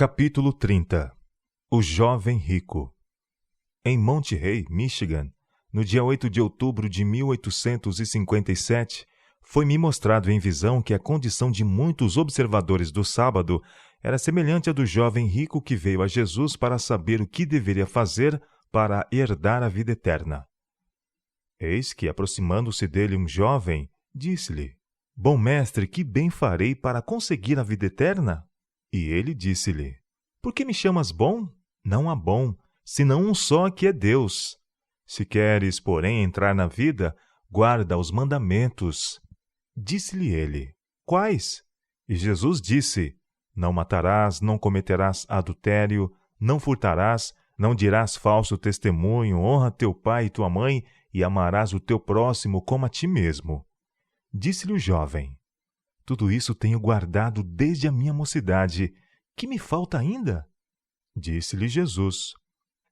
Capítulo 30. O Jovem Rico. Em Monterey, Michigan, no dia 8 de outubro de 1857, foi-me mostrado em visão que a condição de muitos observadores do sábado era semelhante à do jovem rico que veio a Jesus para saber o que deveria fazer para herdar a vida eterna. Eis que, aproximando-se dele um jovem, disse-lhe: Bom mestre, que bem farei para conseguir a vida eterna? E ele disse-lhe: Por que me chamas bom? Não há bom, senão um só, que é Deus. Se queres, porém, entrar na vida, guarda os mandamentos. Disse-lhe ele: Quais? E Jesus disse: Não matarás, não cometerás adultério, não furtarás, não dirás falso testemunho, honra teu pai e tua mãe, e amarás o teu próximo como a ti mesmo. Disse-lhe o jovem: Tudo isso tenho guardado desde a minha mocidade. Que me falta ainda? Disse-lhe Jesus: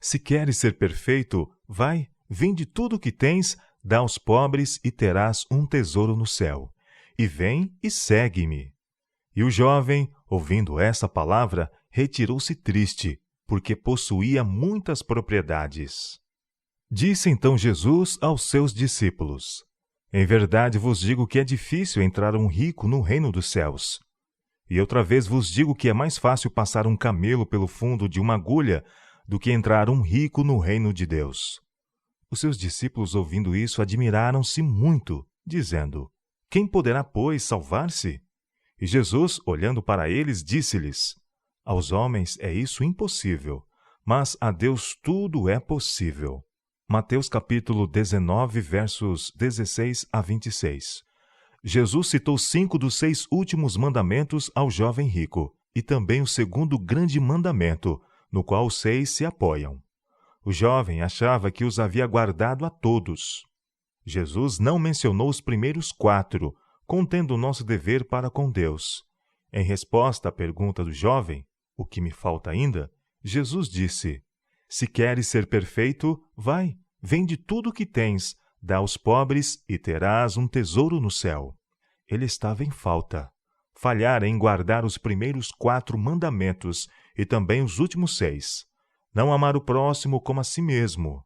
Se queres ser perfeito, vai, vende tudo o que tens, dá aos pobres e terás um tesouro no céu. E vem e segue-me. E o jovem, ouvindo essa palavra, retirou-se triste, porque possuía muitas propriedades. Disse então Jesus aos seus discípulos: Em verdade vos digo que é difícil entrar um rico no reino dos céus. E outra vez vos digo que é mais fácil passar um camelo pelo fundo de uma agulha do que entrar um rico no reino de Deus. Os seus discípulos, ouvindo isso, admiraram-se muito, dizendo: Quem poderá, pois, salvar-se? E Jesus, olhando para eles, disse-lhes: Aos homens é isso impossível, mas a Deus tudo é possível. Mateus capítulo 19, versos 16 a 26. Jesus citou 5 dos 6 últimos mandamentos ao jovem rico, e também o segundo grande mandamento, no qual os 6 se apoiam. O jovem achava que os havia guardado a todos. Jesus não mencionou os primeiros 4, contendo o nosso dever para com Deus. Em resposta à pergunta do jovem, o que me falta ainda, Jesus disse: Se queres ser perfeito, vai, vende tudo o que tens, dá aos pobres e terás um tesouro no céu. Ele estava em falta. Falhara em guardar os primeiros 4 mandamentos e também os últimos 6. Não amar o próximo como a si mesmo.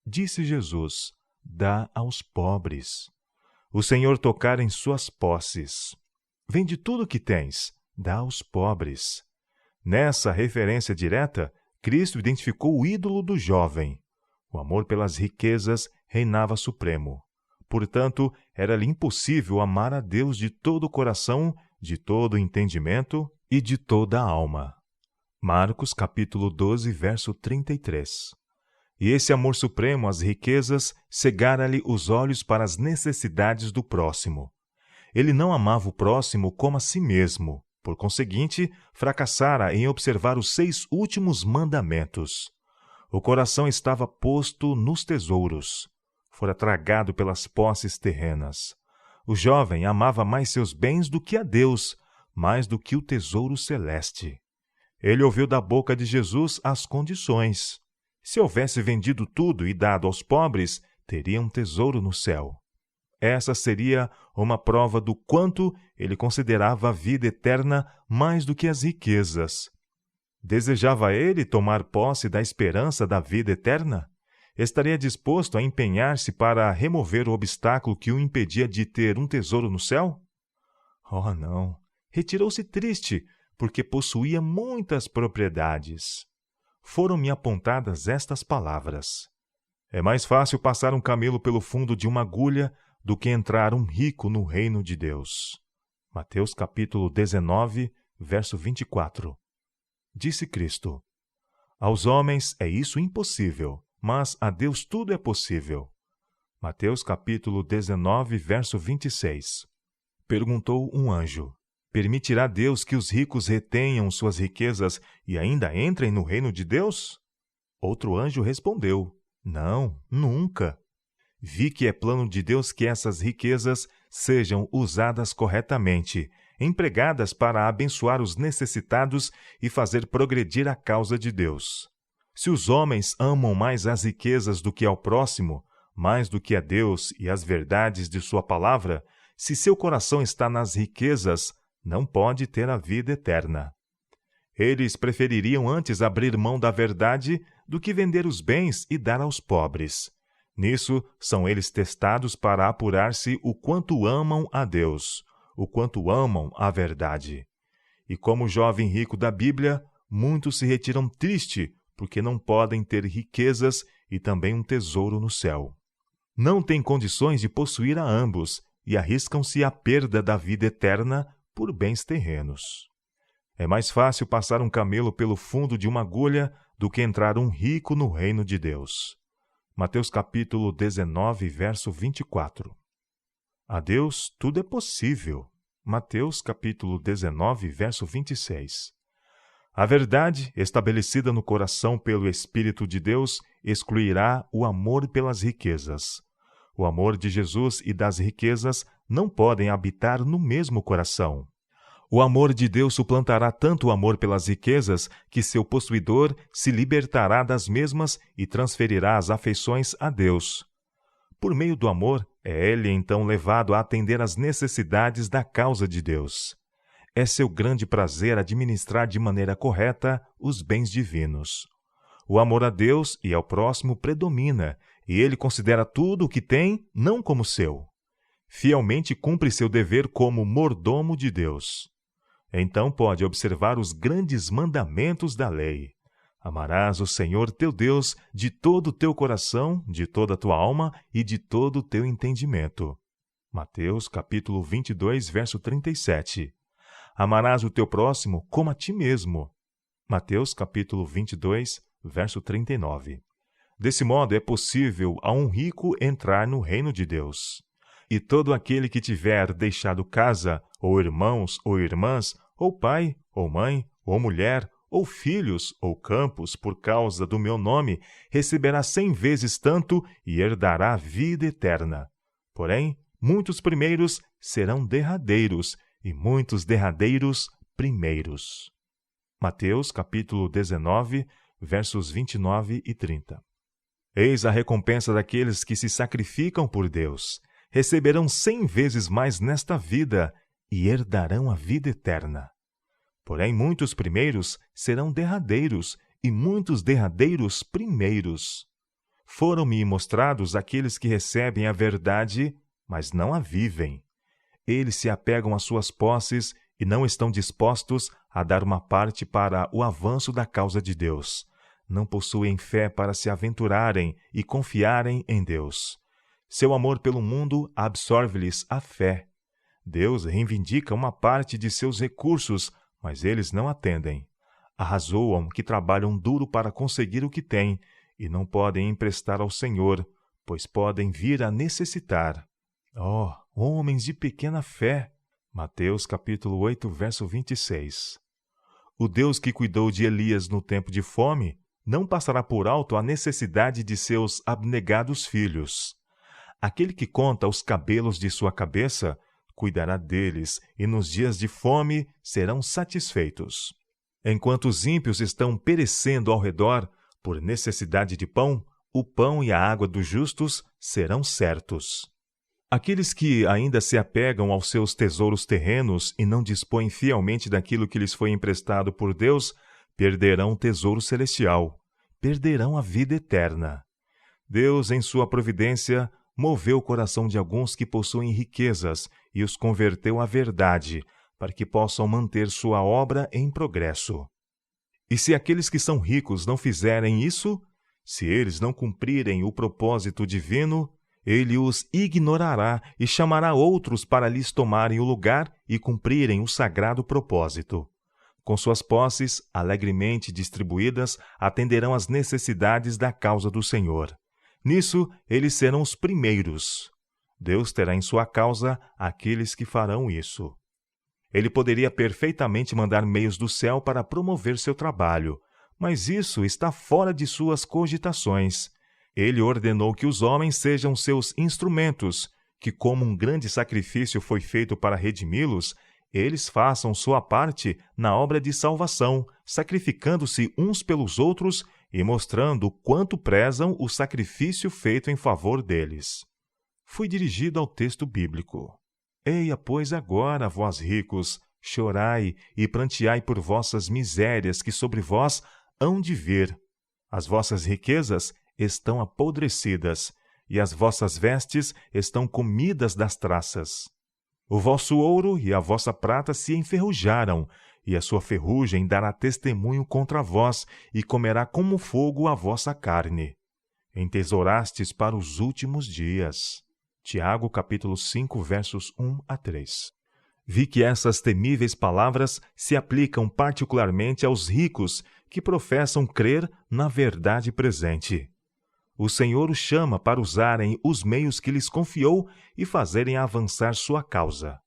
Disse Jesus: Dá aos pobres. O Senhor tocara em suas posses. Vende tudo o que tens, dá aos pobres. Nessa referência direta, Cristo identificou o ídolo do jovem. O amor pelas riquezas reinava supremo. Portanto, era-lhe impossível amar a Deus de todo o coração, de todo o entendimento e de toda a alma. Marcos capítulo 12, verso 33. E esse amor supremo às riquezas cegara-lhe os olhos para as necessidades do próximo. Ele não amava o próximo como a si mesmo. Por conseguinte, fracassara em observar os 6 últimos mandamentos. O coração estava posto nos tesouros. Fora tragado pelas posses terrenas. O jovem amava mais seus bens do que a Deus, mais do que o tesouro celeste. Ele ouviu da boca de Jesus as condições. Se houvesse vendido tudo e dado aos pobres, teria um tesouro no céu. Essa seria uma prova do quanto ele considerava a vida eterna mais do que as riquezas. Desejava ele tomar posse da esperança da vida eterna? Estaria disposto a empenhar-se para remover o obstáculo que o impedia de ter um tesouro no céu? Oh, não! Retirou-se triste, porque possuía muitas propriedades. Foram-me apontadas estas palavras: É mais fácil passar um camelo pelo fundo de uma agulha do que entrar um rico no reino de Deus. Mateus capítulo 19, verso 24. Disse Cristo: Aos homens é isso impossível, mas a Deus tudo é possível. Mateus capítulo 19, verso 26. Perguntou um anjo: Permitirá Deus que os ricos retenham suas riquezas e ainda entrem no reino de Deus? Outro anjo respondeu: Não, nunca. Vi que é plano de Deus que essas riquezas sejam usadas corretamente, empregadas para abençoar os necessitados e fazer progredir a causa de Deus. Se os homens amam mais as riquezas do que ao próximo, mais do que a Deus e as verdades de sua palavra, se seu coração está nas riquezas, não pode ter a vida eterna. Eles prefeririam antes abrir mão da verdade do que vender os bens e dar aos pobres. Nisso, são eles testados para apurar-se o quanto amam a Deus, o quanto amam a verdade. E como o jovem rico da Bíblia, muitos se retiram triste porque não podem ter riquezas e também um tesouro no céu. Não têm condições de possuir a ambos e arriscam-se à perda da vida eterna por bens terrenos. É mais fácil passar um camelo pelo fundo de uma agulha do que entrar um rico no reino de Deus. Mateus capítulo 19, verso 24. A Deus tudo é possível. Mateus capítulo 19, verso 26. A verdade, estabelecida no coração pelo Espírito de Deus, excluirá o amor pelas riquezas. O amor de Jesus e das riquezas não podem habitar no mesmo coração. O amor de Deus suplantará tanto o amor pelas riquezas que seu possuidor se libertará das mesmas e transferirá as afeições a Deus. Por meio do amor, é ele então levado a atender às necessidades da causa de Deus. É seu grande prazer administrar de maneira correta os bens divinos. O amor a Deus e ao próximo predomina, e ele considera tudo o que tem não como seu. Fielmente cumpre seu dever como mordomo de Deus. Então pode observar os grandes mandamentos da lei. Amarás o Senhor teu Deus de todo o teu coração, de toda a tua alma e de todo o teu entendimento. Mateus capítulo 22, verso 37. Amarás o teu próximo como a ti mesmo. Mateus capítulo 22, verso 39. Desse modo é possível a um rico entrar no reino de Deus. E todo aquele que tiver deixado casa, ou irmãos, ou irmãs, ou pai, ou mãe, ou mulher, ou filhos, ou campos, por causa do meu nome, receberá 100 vezes tanto e herdará a vida eterna. Porém, muitos primeiros serão derradeiros, e muitos derradeiros primeiros. Mateus capítulo 19, versos 29 e 30. Eis a recompensa daqueles que se sacrificam por Deus. Receberão 100 vezes mais nesta vida e herdarão a vida eterna. Porém, muitos primeiros serão derradeiros e muitos derradeiros primeiros. Foram-me mostrados aqueles que recebem a verdade, mas não a vivem. Eles se apegam às suas posses e não estão dispostos a dar uma parte para o avanço da causa de Deus. Não possuem fé para se aventurarem e confiarem em Deus. Seu amor pelo mundo absorve-lhes a fé. Deus reivindica uma parte de seus recursos, mas eles não atendem. Arrazoam que trabalham duro para conseguir o que têm e não podem emprestar ao Senhor, pois podem vir a necessitar. Oh, homens de pequena fé! Mateus capítulo 8, verso 26. O Deus que cuidou de Elias no tempo de fome não passará por alto a necessidade de seus abnegados filhos. Aquele que conta os cabelos de sua cabeça cuidará deles, e nos dias de fome serão satisfeitos. Enquanto os ímpios estão perecendo ao redor por necessidade de pão, o pão e a água dos justos serão certos. Aqueles que ainda se apegam aos seus tesouros terrenos e não dispõem fielmente daquilo que lhes foi emprestado por Deus, perderão o tesouro celestial, perderão a vida eterna. Deus, em sua providência, moveu o coração de alguns que possuem riquezas e os converteu à verdade, para que possam manter sua obra em progresso. E se aqueles que são ricos não fizerem isso, se eles não cumprirem o propósito divino, ele os ignorará e chamará outros para lhes tomarem o lugar e cumprirem o sagrado propósito. Com suas posses, alegremente distribuídas, atenderão às necessidades da causa do Senhor. Nisso, eles serão os primeiros. Deus terá em sua causa aqueles que farão isso. Ele poderia perfeitamente mandar meios do céu para promover seu trabalho, mas isso está fora de suas cogitações. Ele ordenou que os homens sejam seus instrumentos, que como um grande sacrifício foi feito para redimi-los, eles façam sua parte na obra de salvação, sacrificando-se uns pelos outros e mostrando quanto prezam o sacrifício feito em favor deles. Fui dirigido ao texto bíblico. Eia, pois, agora, vós ricos, chorai e pranteai por vossas misérias que sobre vós hão de vir. As vossas riquezas estão apodrecidas, e as vossas vestes estão comidas das traças. O vosso ouro e a vossa prata se enferrujaram, e a sua ferrugem dará testemunho contra vós, e comerá como fogo a vossa carne. Entesourastes para os últimos dias. Tiago, capítulo 5, versos 1 a 3. Vi que essas temíveis palavras se aplicam particularmente aos ricos que professam crer na verdade presente. O Senhor os chama para usarem os meios que lhes confiou e fazerem avançar sua causa.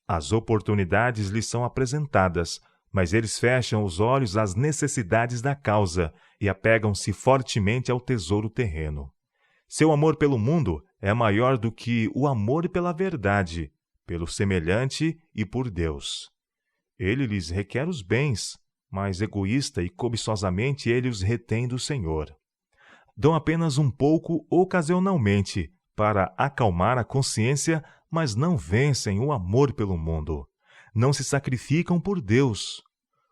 As oportunidades lhes são apresentadas, mas eles fecham os olhos às necessidades da causa e apegam-se fortemente ao tesouro terreno. Seu amor pelo mundo é maior do que o amor pela verdade, pelo semelhante e por Deus. Ele lhes requer os bens, mas egoísta e cobiçosamente ele os retém do Senhor. Dão apenas um pouco ocasionalmente para acalmar a consciência, mas não vencem o amor pelo mundo. Não se sacrificam por Deus.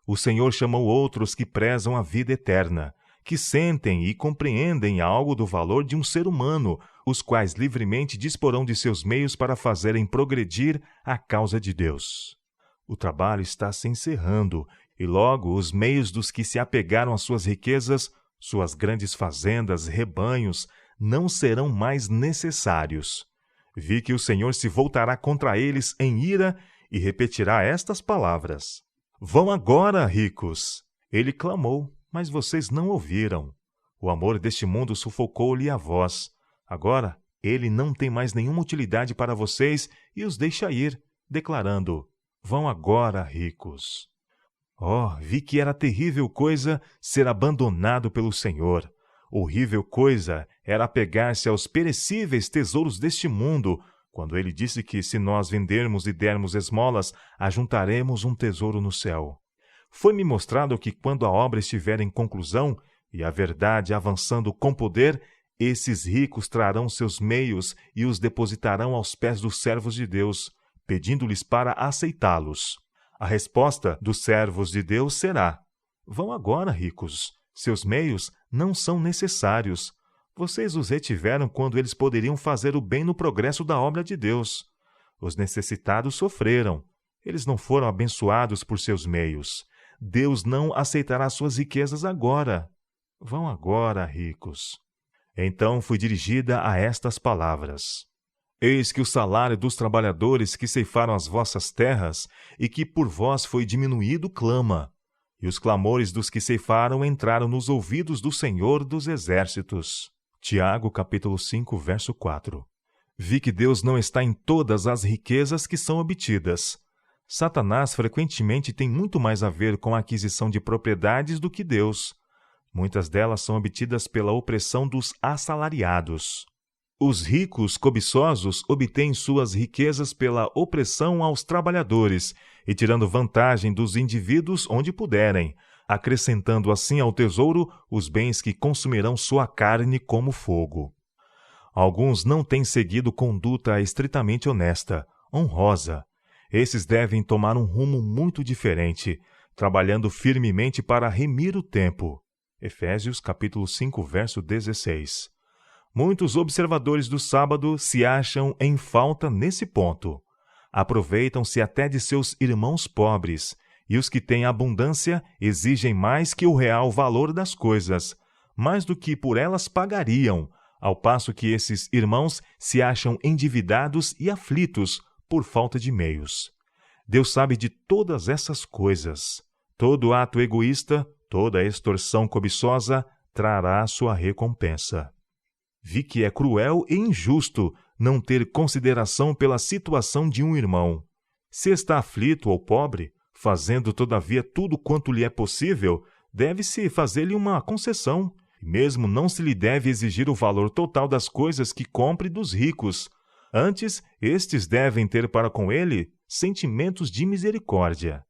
O Senhor chamou outros que prezam a vida eterna, que sentem e compreendem algo do valor de um ser humano, os quais livremente disporão de seus meios para fazerem progredir a causa de Deus. O trabalho está se encerrando, e logo os meios dos que se apegaram às suas riquezas, suas grandes fazendas, rebanhos, não serão mais necessários. Vi que o Senhor se voltará contra eles em ira e repetirá estas palavras. Vão agora, ricos! Ele clamou, mas vocês não ouviram. O amor deste mundo sufocou-lhe a voz. Agora, ele não tem mais nenhuma utilidade para vocês e os deixa ir, declarando, vão agora, ricos. Oh, vi que era terrível coisa ser abandonado pelo Senhor. Horrível coisa era apegar-se aos perecíveis tesouros deste mundo, quando ele disse que, se nós vendermos e dermos esmolas, ajuntaremos um tesouro no céu. Foi-me mostrado que, quando a obra estiver em conclusão, e a verdade avançando com poder, esses ricos trarão seus meios e os depositarão aos pés dos servos de Deus, pedindo-lhes para aceitá-los. A resposta dos servos de Deus será: vão agora, ricos, seus meios não são necessários. Vocês os retiveram quando eles poderiam fazer o bem no progresso da obra de Deus. Os necessitados sofreram. Eles não foram abençoados por seus meios. Deus não aceitará suas riquezas agora. Vão agora, ricos. Então fui dirigida a estas palavras. Eis que o salário dos trabalhadores que ceifaram as vossas terras e que por vós foi diminuído clama, e os clamores dos que ceifaram entraram nos ouvidos do Senhor dos Exércitos. Tiago, capítulo 5, verso 4. Vi que Deus não está em todas as riquezas que são obtidas. Satanás frequentemente tem muito mais a ver com a aquisição de propriedades do que Deus. Muitas delas são obtidas pela opressão dos assalariados. Os ricos cobiçosos obtêm suas riquezas pela opressão aos trabalhadores e tirando vantagem dos indivíduos onde puderem, acrescentando assim ao tesouro os bens que consumirão sua carne como fogo. Alguns não têm seguido conduta estritamente honesta, honrosa. Esses devem tomar um rumo muito diferente, trabalhando firmemente para remir o tempo. Efésios capítulo 5, verso 16. Muitos observadores do sábado se acham em falta nesse ponto. Aproveitam-se até de seus irmãos pobres, e os que têm abundância exigem mais que o real valor das coisas, mais do que por elas pagariam, ao passo que esses irmãos se acham endividados e aflitos por falta de meios. Deus sabe de todas essas coisas. Todo ato egoísta, toda extorsão cobiçosa trará sua recompensa. Vi que é cruel e injusto não ter consideração pela situação de um irmão. Se está aflito ou pobre, fazendo todavia tudo quanto lhe é possível, deve-se fazer-lhe uma concessão. Mesmo não se lhe deve exigir o valor total das coisas que compre dos ricos. Antes, estes devem ter para com ele sentimentos de misericórdia.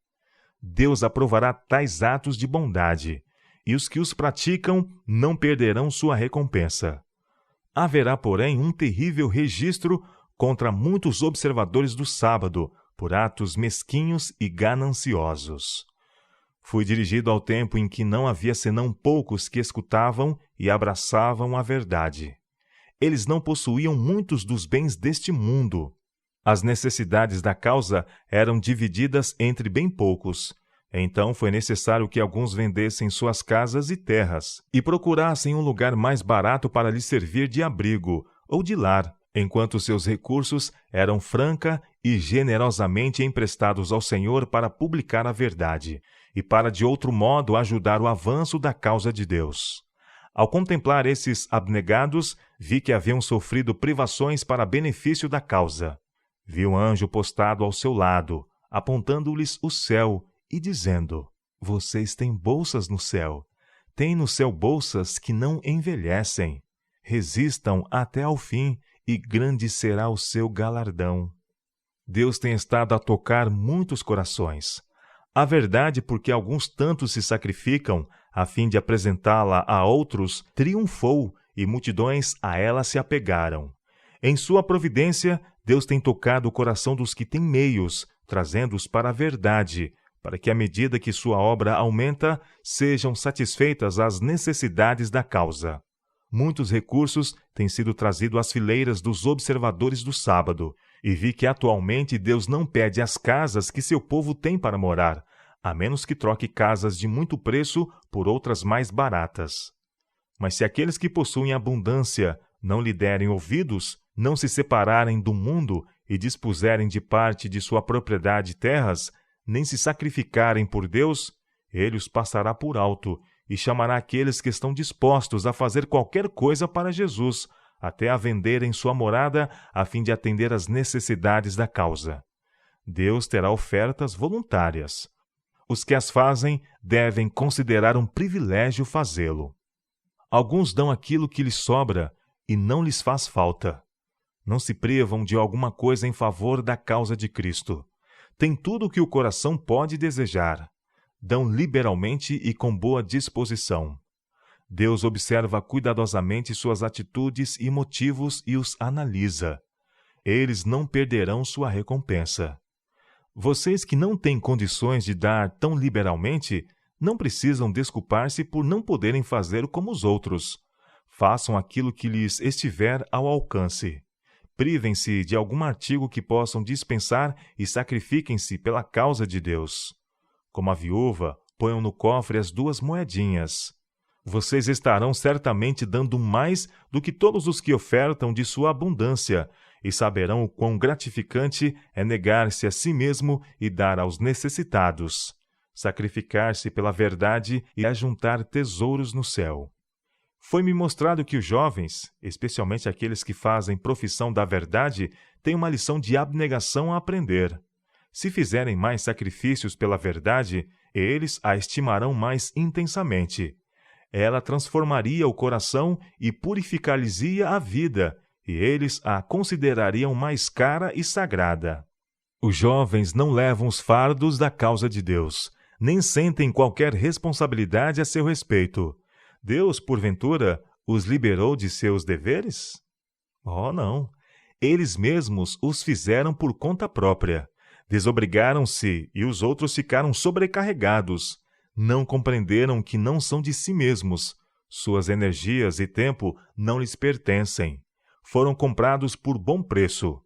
Deus aprovará tais atos de bondade, e os que os praticam não perderão sua recompensa. Haverá, porém, um terrível registro contra muitos observadores do sábado, por atos mesquinhos e gananciosos. Fui dirigido ao tempo em que não havia senão poucos que escutavam e abraçavam a verdade. Eles não possuíam muitos dos bens deste mundo. As necessidades da causa eram divididas entre bem poucos. Então foi necessário que alguns vendessem suas casas e terras e procurassem um lugar mais barato para lhes servir de abrigo ou de lar, enquanto seus recursos eram franca e generosamente emprestados ao Senhor para publicar a verdade e para de outro modo ajudar o avanço da causa de Deus. Ao contemplar esses abnegados, vi que haviam sofrido privações para benefício da causa. Vi um anjo postado ao seu lado, apontando-lhes o céu e dizendo: vocês têm bolsas no céu. Têm no céu bolsas que não envelhecem. Resistam até ao fim, e grande será o seu galardão. Deus tem estado a tocar muitos corações. A verdade, porque alguns tantos se sacrificam, a fim de apresentá-la a outros, triunfou, e multidões a ela se apegaram. Em sua providência, Deus tem tocado o coração dos que têm meios, trazendo-os para a verdade, para que, à medida que sua obra aumenta, sejam satisfeitas as necessidades da causa. Muitos recursos têm sido trazidos às fileiras dos observadores do sábado, e vi que atualmente Deus não pede as casas que seu povo tem para morar, a menos que troque casas de muito preço por outras mais baratas. Mas se aqueles que possuem abundância não lhe derem ouvidos, não se separarem do mundo e dispuserem de parte de sua propriedade terras, nem se sacrificarem por Deus, ele os passará por alto e chamará aqueles que estão dispostos a fazer qualquer coisa para Jesus, até a venderem sua morada a fim de atender às necessidades da causa. Deus terá ofertas voluntárias. Os que as fazem devem considerar um privilégio fazê-lo. Alguns dão aquilo que lhes sobra e não lhes faz falta. Não se privam de alguma coisa em favor da causa de Cristo. Têm tudo o que o coração pode desejar. Dão liberalmente e com boa disposição. Deus observa cuidadosamente suas atitudes e motivos e os analisa. Eles não perderão sua recompensa. Vocês que não têm condições de dar tão liberalmente, não precisam desculpar-se por não poderem fazer como os outros. Façam aquilo que lhes estiver ao alcance. Privem-se de algum artigo que possam dispensar e sacrifiquem-se pela causa de Deus. Como a viúva, ponham no cofre as 2 moedinhas. Vocês estarão certamente dando mais do que todos os que ofertam de sua abundância, e saberão o quão gratificante é negar-se a si mesmo e dar aos necessitados, sacrificar-se pela verdade e ajuntar tesouros no céu. Foi-me mostrado que os jovens, especialmente aqueles que fazem profissão da verdade, têm uma lição de abnegação a aprender. Se fizerem mais sacrifícios pela verdade, eles a estimarão mais intensamente. Ela transformaria o coração e purificar-lhes-ia a vida, e eles a considerariam mais cara e sagrada. Os jovens não levam os fardos da causa de Deus, nem sentem qualquer responsabilidade a seu respeito. Deus, porventura, os liberou de seus deveres? Oh, não! Eles mesmos os fizeram por conta própria. Desobrigaram-se e os outros ficaram sobrecarregados. Não compreenderam que não são de si mesmos. Suas energias e tempo não lhes pertencem. Foram comprados por bom preço.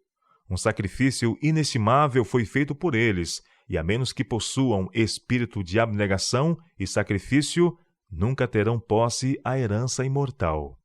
Um sacrifício inestimável foi feito por eles, e a menos que possuam espírito de abnegação e sacrifício, nunca terão posse à herança imortal.